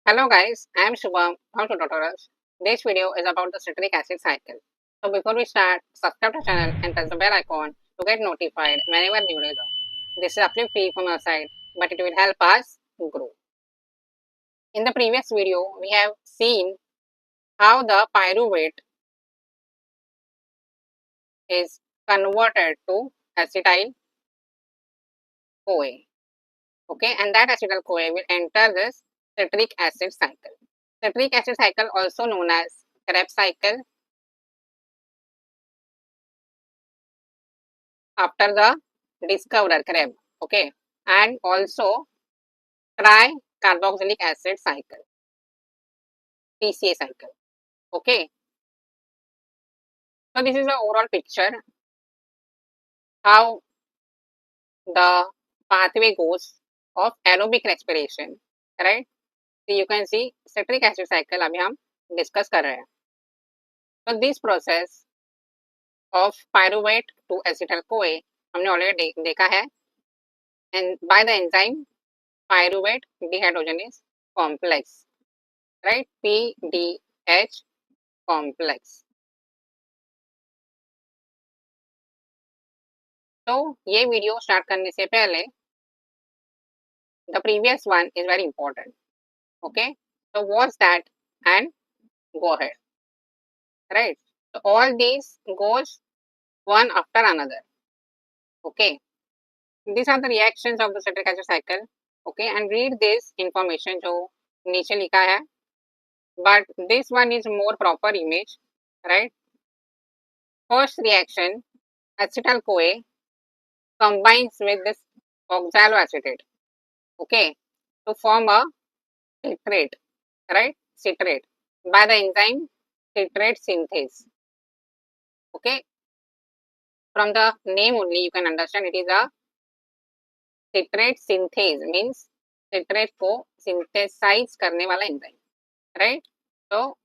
Hello guys, I am Shubham from Tutorials. This video is about the citric acid cycle. So before we start, subscribe to the channel and press the bell icon to get notified whenever new videos are. This is absolutely free from our side, but it will help us grow. In the previous video, we have seen how the pyruvate is converted to acetyl CoA. Okay, and that acetyl CoA will enter this citric acid cycle. Citric acid cycle, also known as Krebs cycle, after the discoverer Krebs, okay, and also tricarboxylic acid cycle, TCA cycle, okay. So this is the overall picture how the pathway goes of aerobic respiration, right? So you can see citric acid cycle अभी हम discuss कर रहे हैं. So this process of pyruvate to acetyl CoA हमने already देखा है, and by the enzyme pyruvate dehydrogenase complex, right? PDH complex. तो ये वीडियो स्टार्ट करने से पहले the previous one is very important. Okay, so what's that and go ahead, right? So all these goes one after another. Okay, these are the reactions of the citric acid cycle. Okay, and read this information जो नीचे लिखा है, but this one is more proper image, right? First reaction, acetyl CoA combines with this oxaloacetate, okay, to form a citrate, right? Citrate by the enzyme citrate synthase. Okay, from the name only you can understand it is a citrate synthase, means citrate को synthesize करने वाला enzyme, right? So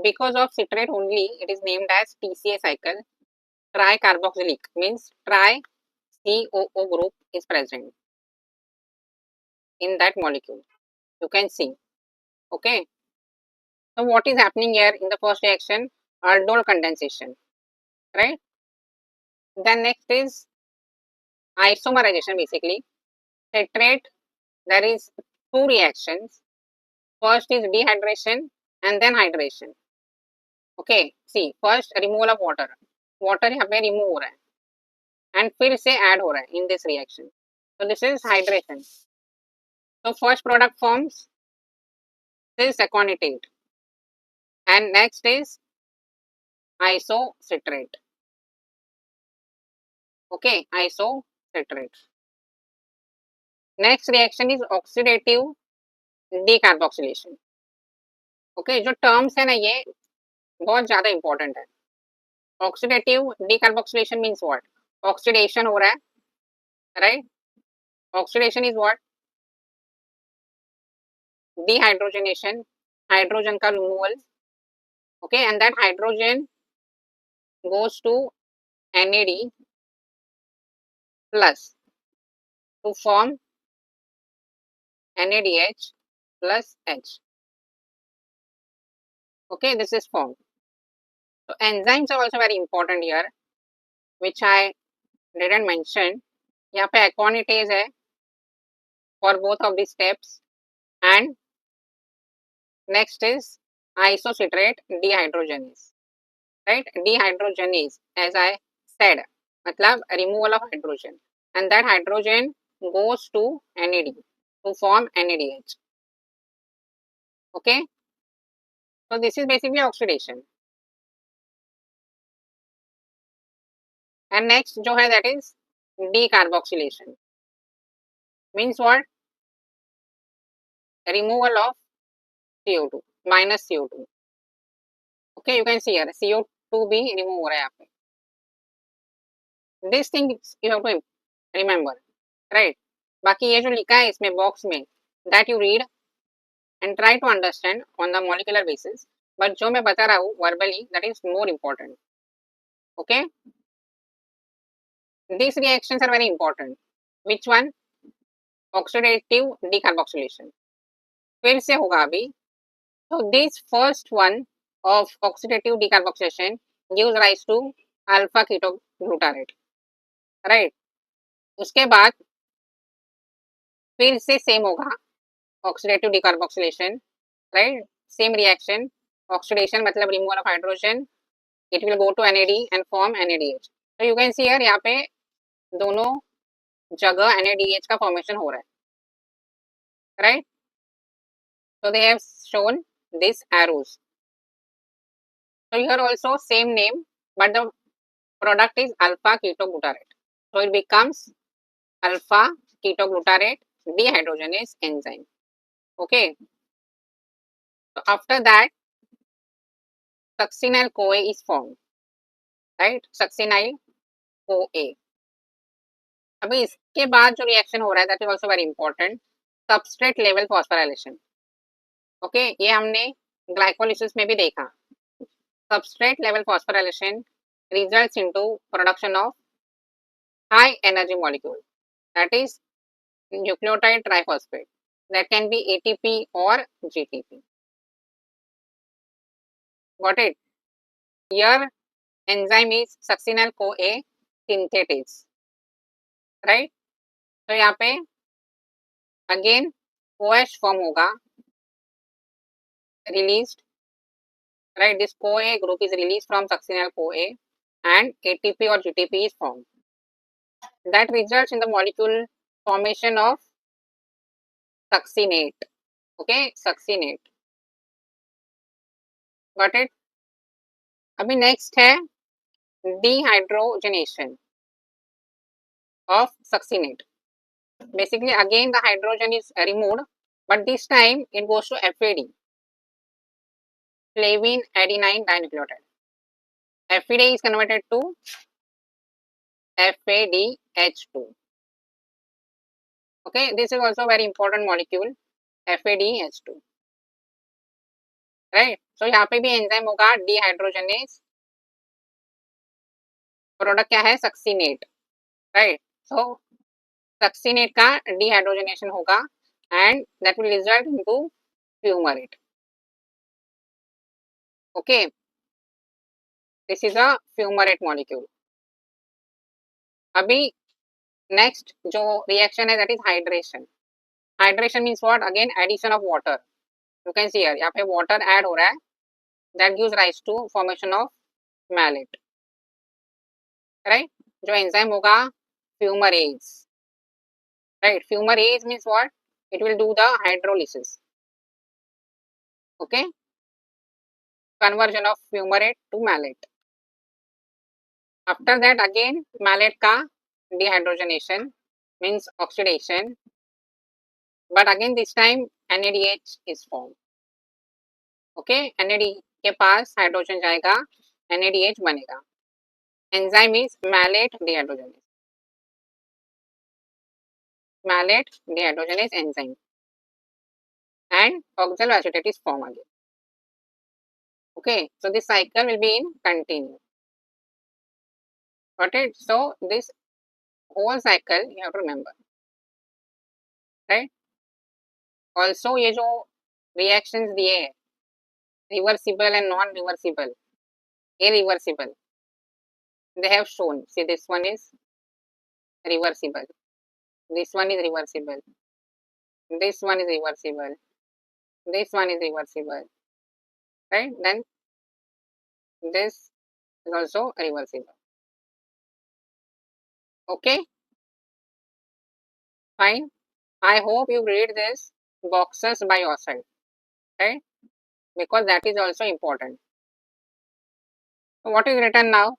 because of citrate only it is named as TCA cycle. Tricarboxylic means tri COO group is present in that molecule, you can see. Okay, so what is happening here in the first reaction? Aldol condensation, right? Then next is isomerization. Basically citrate, there is two reactions. First is dehydration and then hydration. Okay, see, first removal of water. Water यहाँ पे remove हो रहा है and फिर से add हो रहा है in this reaction. So this is hydration. So first product forms this aconitate and next is isocitrate. Okay, isocitrate. Next reaction is oxidative decarboxylation. Okay, जो terms है ना ये बहुत ज़्यादा important है. Oxidative decarboxylation means what? Oxidation हो रहा है, right? Oxidation is what? Dehydrogenation, hydrogen का removal. Okay, and that hydrogen goes to NAD plus to form NADH plus H. Okay, this is formed. So enzymes are also very important here, which I didn't mention. यहाँ पे aconitase है for both of these steps, and next is isocitrate dehydrogenase, right? Dehydrogenase, as I said, मतलब removal of hydrogen, and that hydrogen goes to NAD to form NADH. Okay, so this is basically oxidation. And next जो है that is decarboxylation, means what? Removal of CO2, minus CO2. Okay, you can see here CO2 भी remove हो रहा है यहाँ पे. This thing you have to remember, right? बाकी ये जो लिखा है इसमें बॉक्स में, that you read and try to understand on the molecular basis, but जो मैं बता रहा हूँ verbally, that is more important. Okay, these reactions are very important. Which one? Oxidative decarboxylation. फिर से होगा अभी। तो this first one of oxidative decarboxylation gives rise to alpha ketoglutarate, right. उसके बाद फिर से सेम होगा oxidative decarboxylation, right, same reaction, oxidation मतलब removal of hydrogen, it will go to NAD and form NADH। तो यू कैन सी हियर, यहाँ पे दोनों जगह NADH का फॉर्मेशन हो रहा है, right. So they have shown these arrows. So here also same name, but the product is alpha ketoglutarate. So it becomes alpha ketoglutarate dehydrogenase enzyme. Okay. So after that, succinyl CoA is formed, right? Succinyl CoA. अभी इसके बाद जो reaction हो रहा है, that is also very important. Substrate level phosphorylation. Okay, ये हमने glycolysis में भी देखा. Substrate level phosphorylation results into production of high energy molecule, that is nucleotide triphosphate, that can be ATP or GTP. Got it? Here enzyme is succinyl CoA synthetase, right? तो यहाँ पे again OH form होगा, released, right? This CoA group is released from succinyl CoA and ATP or GTP is formed. That results in the molecule formation of succinate. Okay, succinate. Got it? अभी next है dehydrogenation of succinate. Basically again the hydrogen is removed, but this time it goes to FAD, flavine adenine dinucleotide. FAD is converted to FADH2. Okay, this is also very important molecule, FADH2, right? So यहाँ पे भी enzyme होगा dehydrogenase, product क्या है, succinate, right. So succinate का dehydrogenation होगा and that will result into fumarate. Okay, this is a fumarate molecule. अभी next जो रिएक्शन है that is hydration. Hydration means what, again addition of water. You can see here, यहाँ पे water add हो रहा है, that gives rise to formation of malate, right. जो enzyme होगा fumarase, right? Fumarase means what? It will do the hydrolysis. Okay, conversion of fumarate to malate. After that again malate का dehydrogenation means oxidation, but again this time NADH is formed. Okay, NAD के पास hydrogen जाएगा, NADH बनेगा. Enzyme is malate dehydrogenase. Malate dehydrogenase enzyme and oxaloacetate is formed again. Okay, so this cycle will be in continue. Got it? So this whole cycle you have to remember, right? Also ये जो reactions दिए हैं, reversible and non-reversible, irreversible, they have shown. See, this one is reversible, this one is reversible, this one is reversible, this one is reversible, right? Then this is also reversible. Okay, fine. I hope you read this boxes by yourself, right? Because that is also important. So what is written now?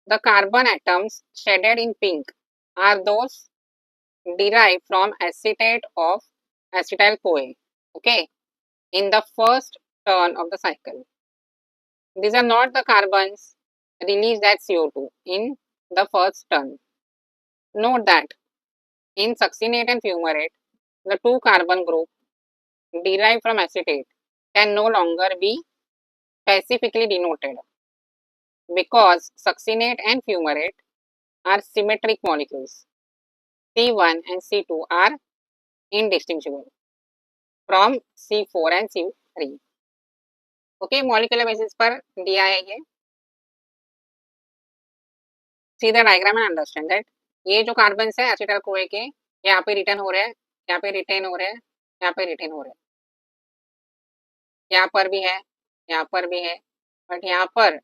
The carbon atoms shaded in pink are those derived from acetate of acetyl CoA, okay, in the first turn of the cycle. These are not the carbons released as CO2 in the first turn. Note that in succinate and fumarate, the two carbon group derived from acetate can no longer be specifically denoted because succinate and fumarate are symmetric molecules. C1 and C2 are indistinguishable. From C4 and C3. Okay, molecular basis पर दिया है ये. See the diagram and understand that ये जो carbon है acetyl CoA के यहाँ पे रिटर्न हो रहे हैं, यहाँ पे रिटेन हो रहे हैं, यहाँ पे रिटेन हो रहे हैं, यहाँ पर भी है, यहाँ पर भी है, बट यहाँ पर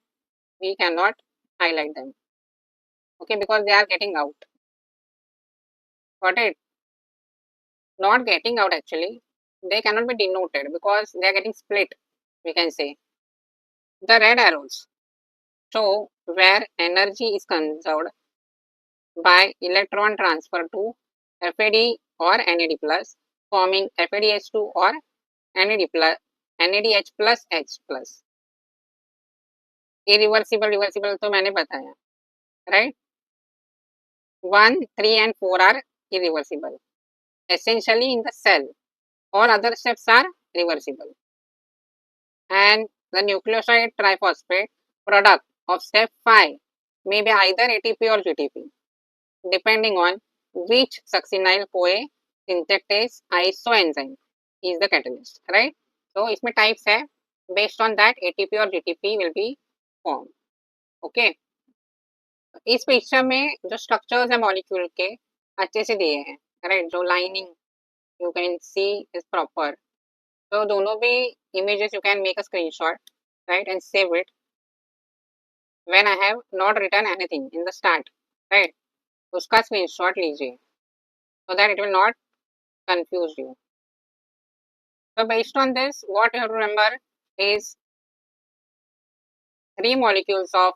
we cannot highlight them, okay, because they are getting out. Got it? Not getting out actually, they cannot be denoted because they are getting split, we can say. The red arrows show where energy is conserved by electron transfer to FAD or NAD plus, forming FADH2 or NAD plus, NADH plus H plus. Irreversible, reversible तो मैंने बताया, right? 1, 3 and 4 are irreversible. Essentially in the cell, all other steps are reversible. And the nucleoside triphosphate product of step 5 may be either ATP or GTP, depending on which succinyl-CoA synthetase isoenzyme is the catalyst, right? So इसमें types है, based on that ATP or GTP will be formed. Okay. इस picture में जो structures है molecule के अच्छे से दिए हैं, राइट? जो lining you can C is proper. तो दोनों भी images you can make a screenshot, right, and save it when I have not written anything in the start, right? उसका screenshot लीजिए so that it will not confuse you. So based on this, what you have to remember is 3 molecules of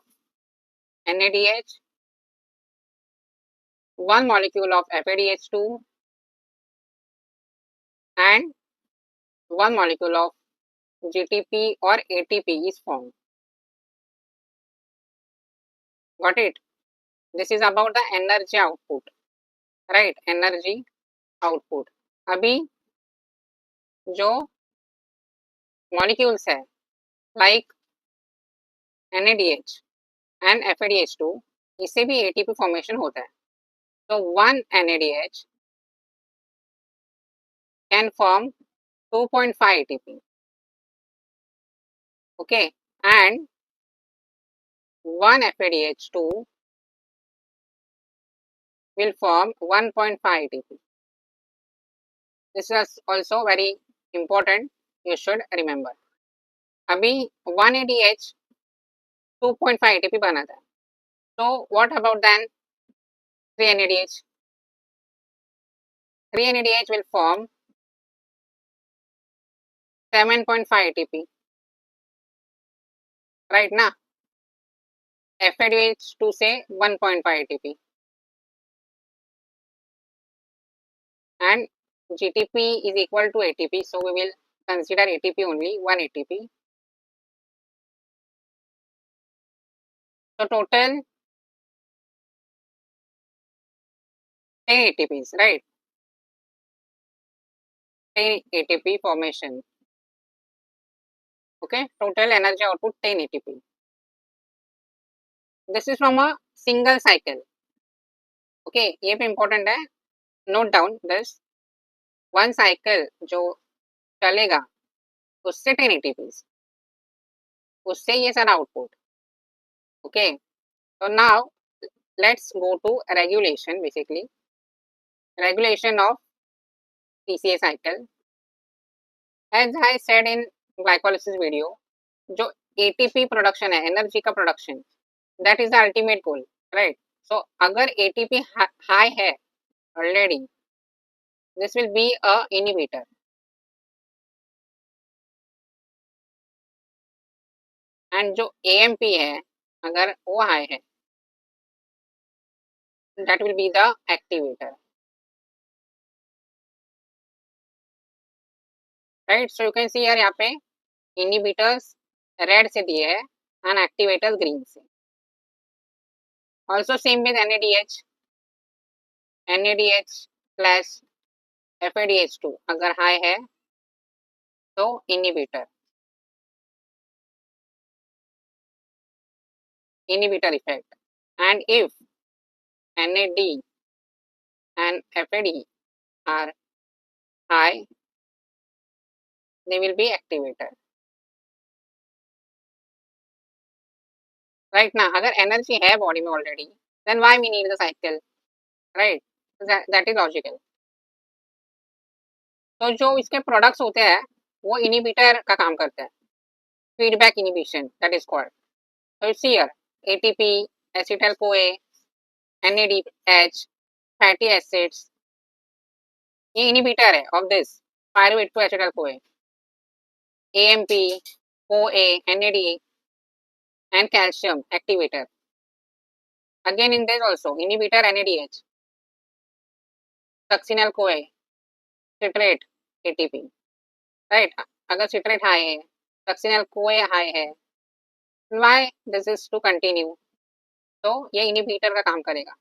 NADH, 1 molecule of FADH2 and 1 molecule of GTP or ATP is formed. Got it? This is about the energy output, right? Energy output. अभी जो molecules है like NADH and FADH2, इससे भी ATP formation होता है. So 1 NADH can form 2.5 ATP. Okay, and 1 FADH2 will form 1.5 ATP. This is also very important, you should remember. अभी 1 ADH 2.5 ATP बनाता है. So what about then 3 NADH? 3 NADH will form 7.5 ATP. Right now, FADH2 से 1.5 ATP. And GTP is equal to ATP, so we will consider ATP only, 1 ATP. So total 10 ATPs, right? 10 ATP formation. Okay, total energy output 10 ATP. This is from a single cycle. Okay, ये भी important है. Note down this. One cycle जो चलेगा उससे 10 ATPs, उससे ये सारा output. Okay, so now let's go to regulation, basically. Regulation of PCA cycle. As I said in glycolysis video, जो ATP production है, energy का production, that is the ultimate goal, right? So अगर ATP high है already, this will be a inhibitor. And जो AMP है अगर वो high है, that will be the activator. Right? So you can see here यहाँ पे inhibitors red से दिए है and activators green से. Also same with NADH. NADH plus FADH2 अगर high है तो inhibitor effect. And if NAD and FAD are high, they will be activated. Right now, अगर energy है body में already, then why we need the cycle, right? That is logical. तो जो इसके products होते हैं वो inhibitor का काम करते हैं, feedback inhibition that is called. So it's here ATP, acetyl CoA, NADH, fatty acids, ये inhibitor है of this pyruvate to acetyl CoA, AMP, CoA, NAD and calcium activator. Again in this also inhibitor NADH, succinyl CoA, citrate, ATP, right? अगर citrate high है, succinyl CoA high है, why this is to continue? तो ये inhibitor का काम करेगा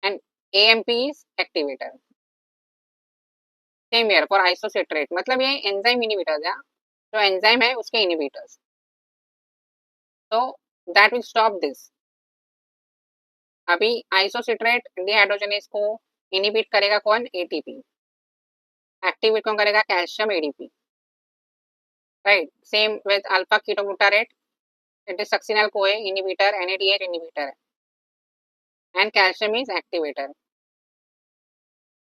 and AMP is activator. Same here for isocitrate, मतलब ये enzyme inhibitors है, जो enzyme है उसके inhibitors. So that will stop this. अभी isocitrate dehydrogenase को inhibit करेगा कौन? ATP. Activate कौन करेगा? Calcium ADP. Right. Same with alpha ketoglutarate. It is succinyl CoA inhibitor, NADH inhibitor, and calcium is activator.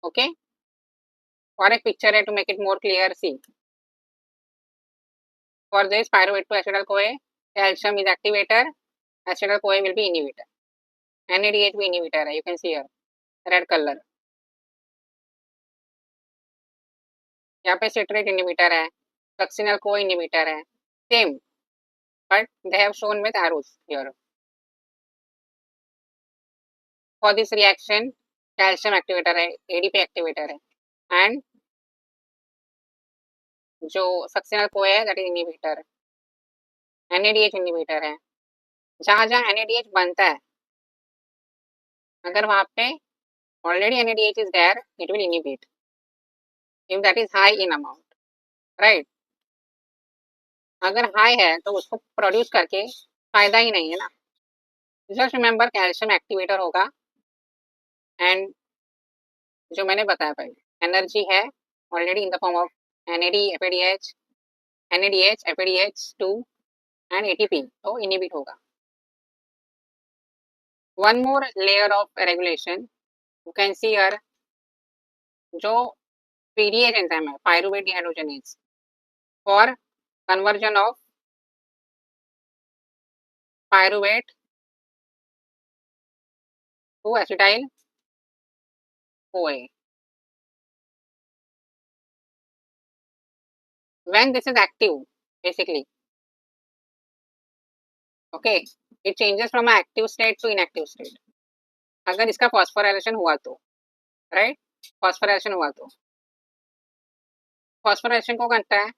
Okay. और एक picture है to make it more clear. See. For this pyruvate to acetyl CoA, calcium is activator, acetyl CoA will be inhibitor. NADH भी inhibitor है. You can see here red color. यहाँ पे citrate inhibitor है, succinyl CoA inhibitor है. Same, but they have shown with arrows here. For this reaction, calcium activator है, ADP activator है, and जो succinyl CoA है that is inhibitor, NADH inhibitor है. जहाँ जहाँ NADH बनता है, अगर वहाँ पे already NADH is there, it will inhibit. If that is high in amount, right? अगर high है तो उसको produce करके फायदा ही नहीं है ना. Just remember calcium activator होगा and जो मैंने बताया पहले energy है already in the form of NAD, FADH, NADH, FADH2 and ATP, तो inhibit होगा. One more layer of regulation you can see here, जो PDH enzyme है pyruvate dehydrogenase for conversion of pyruvate to acetyl CoA. When this is active, basically, okay, it changes from an active state to inactive state. अगर इसका phosphorylation हुआ तो, right? Phosphorylation हुआ तो, phosphorylation को करता है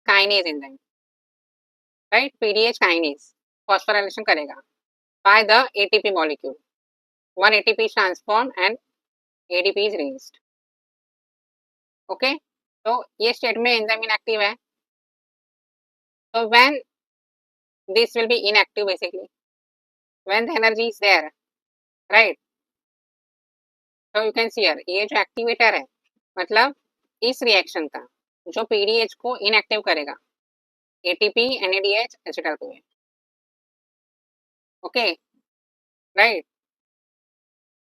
kinase enzyme, right? PDH kinase phosphorylation करेगा by the ATP molecule. One ATP is transformed and ADP is released. Okay, तो ये state में enzyme inactive है. So when this will be inactive basically, when the energy is there, right? So you can see here, ये जो activator है, मतलब इस reaction का जो PDH को inactive करेगा, ATP, NADH, acetyl CoA. Okay, right?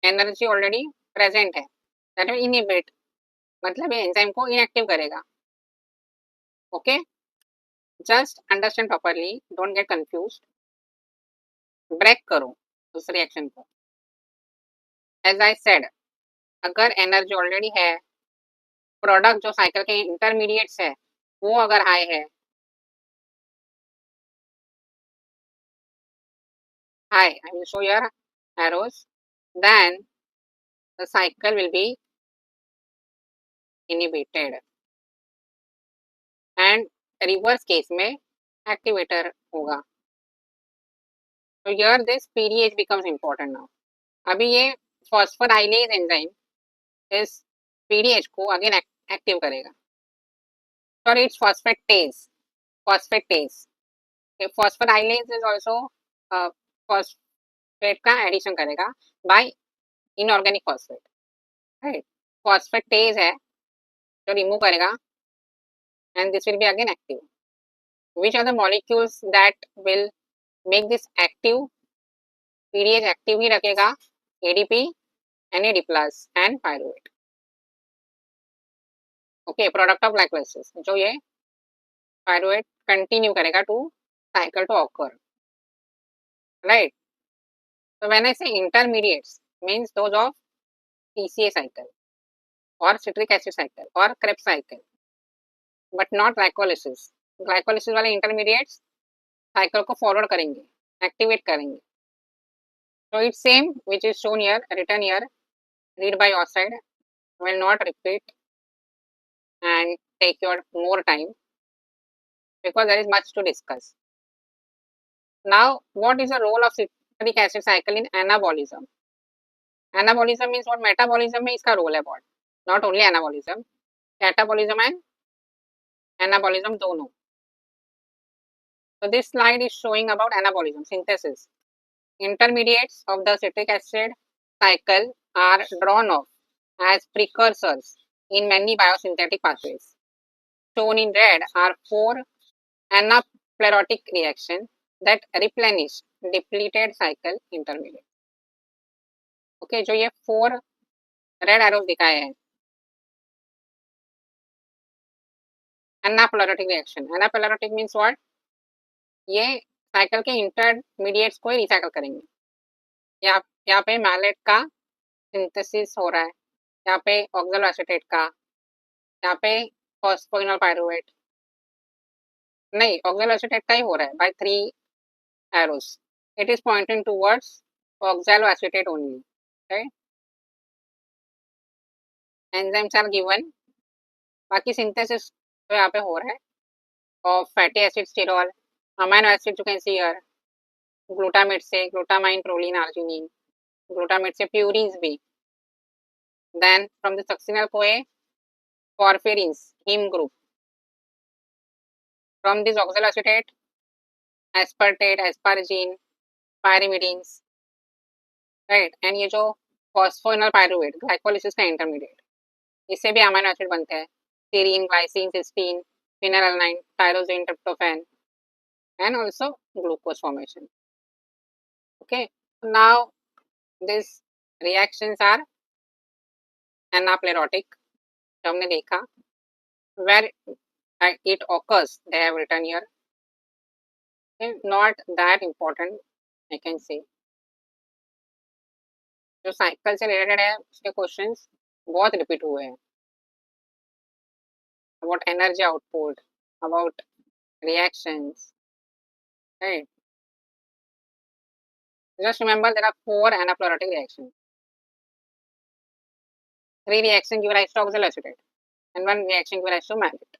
Energy already present है, that will inhibit, मतलब ये enzyme को inactive करेगा. Okay, just understand properly, don't get confused. Break करो उस reaction को. As I said, अगर energy already है, product जो cycle के intermediates है, वो अगर high है, high, I will show your arrows, then the cycle will be inhibited and reverse case में activator होगा. So here this PDH becomes important now. अभी ये phosphorylase enzyme इस PDH को again active करेगा. Sorry, it's phosphatase. Phosphatase. Okay, phosphorylase is also phosphate का addition करेगा by inorganic phosphate. Right? Phosphatase है जो remove करेगा and this will be again active. Which are the molecules that will make this active? PDH active ही रखेगा, ADP, NAD plus and pyruvate. Okay, product of glycolysis, जो ये pyruvate continue करेगा to cycle to occur, right? So when I say intermediates, means those of TCA cycle or citric acid cycle or Krebs cycle, but not glycolysis. Glycolysis वाले intermediates cycle को forward करेंगे, activate करेंगे. So it's same which is shown here, written here. Read by your side. Will not repeat and take your more time because there is much to discuss. Now, what is the role of citric acid cycle in anabolism? Anabolism means what? Metabolism में इसका role है बहुत. Not only anabolism, catabolism and anabolism दोनों. So this slide is showing about anabolism, synthesis. Intermediates of the citric acid cycle are drawn off as precursors in many biosynthetic pathways. Shown in red are 4 anaplerotic reactions that replenish depleted cycle intermediate. Okay, जो ये 4 red arrows दिखाए हैं, anaplerotic reaction. Anaplerotic means what? ये cycle के intermediates को ही recycle करेंगे. यहाँ पे मैलेट का सिंथेसिस हो रहा है, यहाँ पे ऑक्सलो एसीटेट का, यहाँ पे फॉस्फोइनोल पायरुवेट, नहीं ऑक्सलो एसीटेट का ही हो रहा है bye 3 arrows. It is pointing towards oxaloacetate only, right? Enzymes are given. बाकी synthesis तो यहाँ पे हो रहा है of fatty acid sterol, amino acid you can see here, glutamate से glutamine, proline, arginine, glutamate से purines भी, then from the succinyl CoA porphyrines, heme group, from this oxaloacetate aspartate, asparagine, pyrimidines, right? And ये जो phosphoenol pyruvate glycolysis का intermediate, इससे भी amino acid बनते हैं, serine, glycine, cysteine, phenylalanine, tyrosine, tryptophan, and also glucose formation. Okay, now these reactions are anaplerotic, जो हमने देखा, where it occurs, they have written here. Okay, not that important, I can say. जो cycle से related है उसके questions बहुत repeat हुए हैं, about energy output, about reactions, right? Just remember there are 4 anaplerotic reactions. 3 reactions give rise to oxaloacetate and 1 reaction give rise to malate.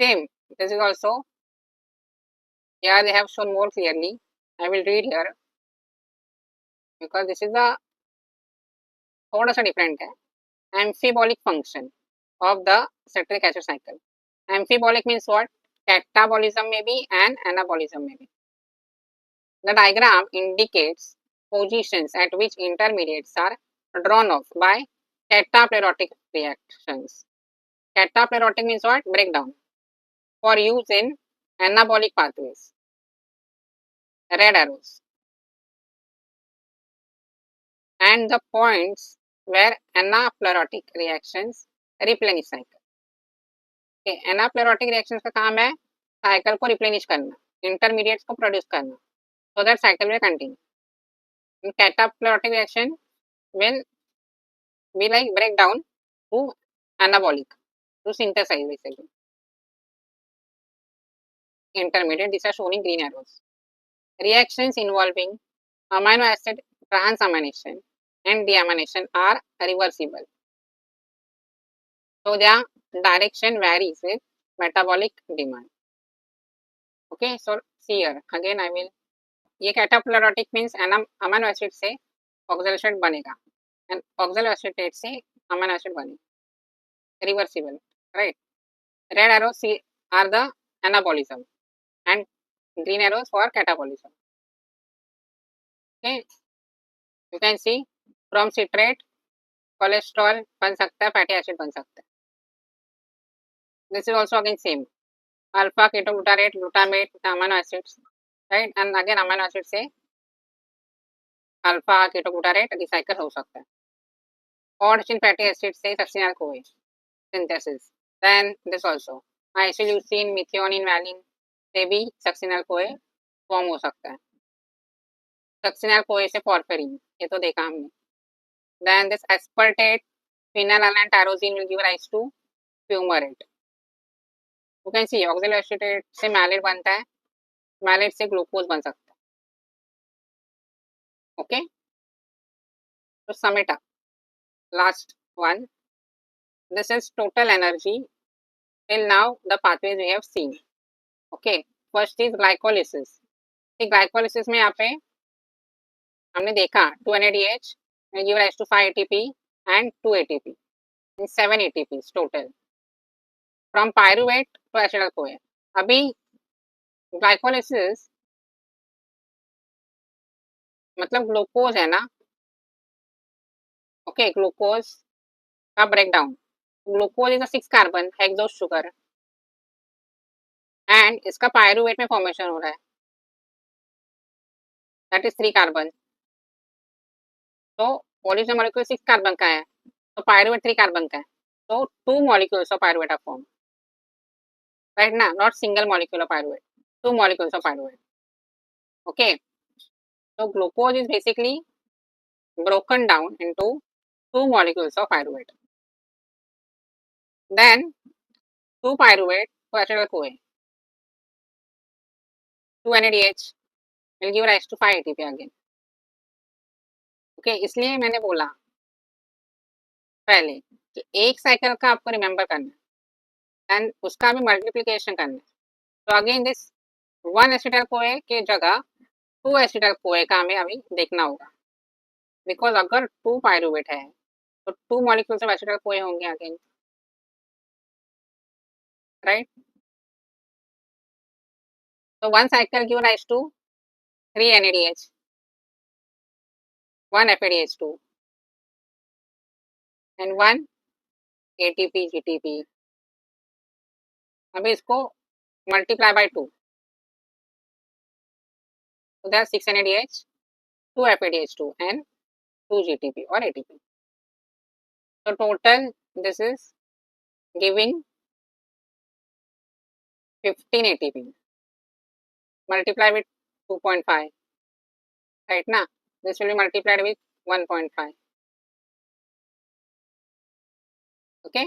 Same, this is also, here they have shown more clearly. I will read here because this is the थोड़ा सा different है. Amphibolic function of the citric acid cycle. Amphibolic means what? Catabolism may be and anabolism may be. The diagram indicates positions at which intermediates are drawn off by cataplerotic reactions. Cataplerotic means what? Breakdown. For use in anabolic pathways. Red arrows. And the points where anaplerotic reactions replenish cycle. Okay, anaplerotic reactions का काम है cycle को replenish करना, intermediates को produce करना, so that cycle will continue. And cataplerotic reaction will be like breakdown to anabolic, to synthesize basically. Intermediate, these are shown in green arrows. Reactions involving amino acid transamination and deamination are reversible. So their direction varies with metabolic demand. Okay, so see here again I will. ये cataplerotic means amino acid से oxaloacetate बनेगा and oxaloacetate से amino acid बनेगा. Reversible, right? Red arrows are the anabolism and green arrows for catabolism. Okay, you can see from citrate cholesterol बन सकता है, fatty acid बन सकता है. This is also again same. Alpha ketoglutarate, glutamate, the amino acids, right? And again amino acids से alpha ketoglutarate recycle हो सकता है. Odd chain fatty acids से succinyl CoA synthesis. Then this also isoleucine, methionine, valine से भी succinyl CoA form हो सकता है. Succinyl CoA से porphyrin, ये तो देखा हमने. Then this aspartate, phenylalanine, tyrosine will give rise to fumarate. You can see oxaloacetate से malate बनता है, malate से glucose बन सकता है. Okay, so sum it up. Last one. This is total energy. Till now, the pathways we have seen. Okay, first is glycolysis. Glycolysis में यहाँ पे हमने देखा 2 NADH will give rise to 5 ATP and 2 ATP. 7 ATPs total. From pyruvate to acetyl CoA. अभी glycolysis मतलब glucose है ना. Okay, glucose का breakdown. Glucose is a 6 carbon hexose sugar and इसका पायरुवेट में फॉर्मेशन हो रहा है, दैट इज 3 कार्बन. तो ओरिजिनल मॉलिक्यूल 6 कार्बन का है, तो पायरुवेट 3 कार्बन का है. तो 2 molecules of pyruvate are formed, right? ना, not single molecule of pyruvate, 2 molecules of pyruvate. Okay, so glucose is basically broken down into 2 molecules of pyruvate. Then 2 pyruvate to acetyl CoA, 2 NADH will give rise to 5 ATP again. Okay, इसलिए मैंने बोला पहले कि एक cycle का आपको remember करना है एंड उसका भी मल्टीप्लिकेशन करना है. तो अगेन दिस 1 एसिटाइल CoA के जगह 2 एसिटाइल CoA का हमें अभी देखना होगा, बिकॉज अगर 2 पायरुवेट है तो 2 मॉलिक्यूल्स ऑफ एसिटाइल CoA होंगे अगेन, राइट? तो 1 cycle give rise to 3 NADH, 1 FADH2 and 1 ATP GTP. अभी इसको multiply by 2, so there are 6 NADH, 2 FADH2 and 2 GTP or ATP. So total this is giving 15 ATP. Multiply with 2.5, right? Na, this will be multiplied with 1.5. Okay,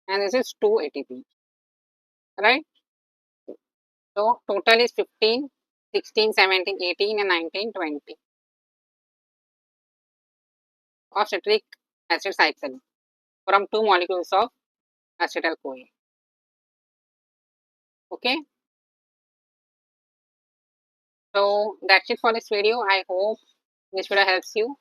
and this is 2 ATP, right? So total is 15, 16, 17, 18 and 19, 20 of citric acid cycle from 2 molecules of acetyl CoA. Okay, so that's it for this video. I hope this video helps you.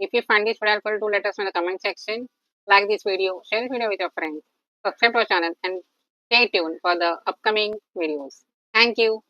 If you find this video helpful, do let us know in the comment section. Like this video, share this video with your friends, subscribe to our channel and stay tuned for the upcoming videos. Thank you.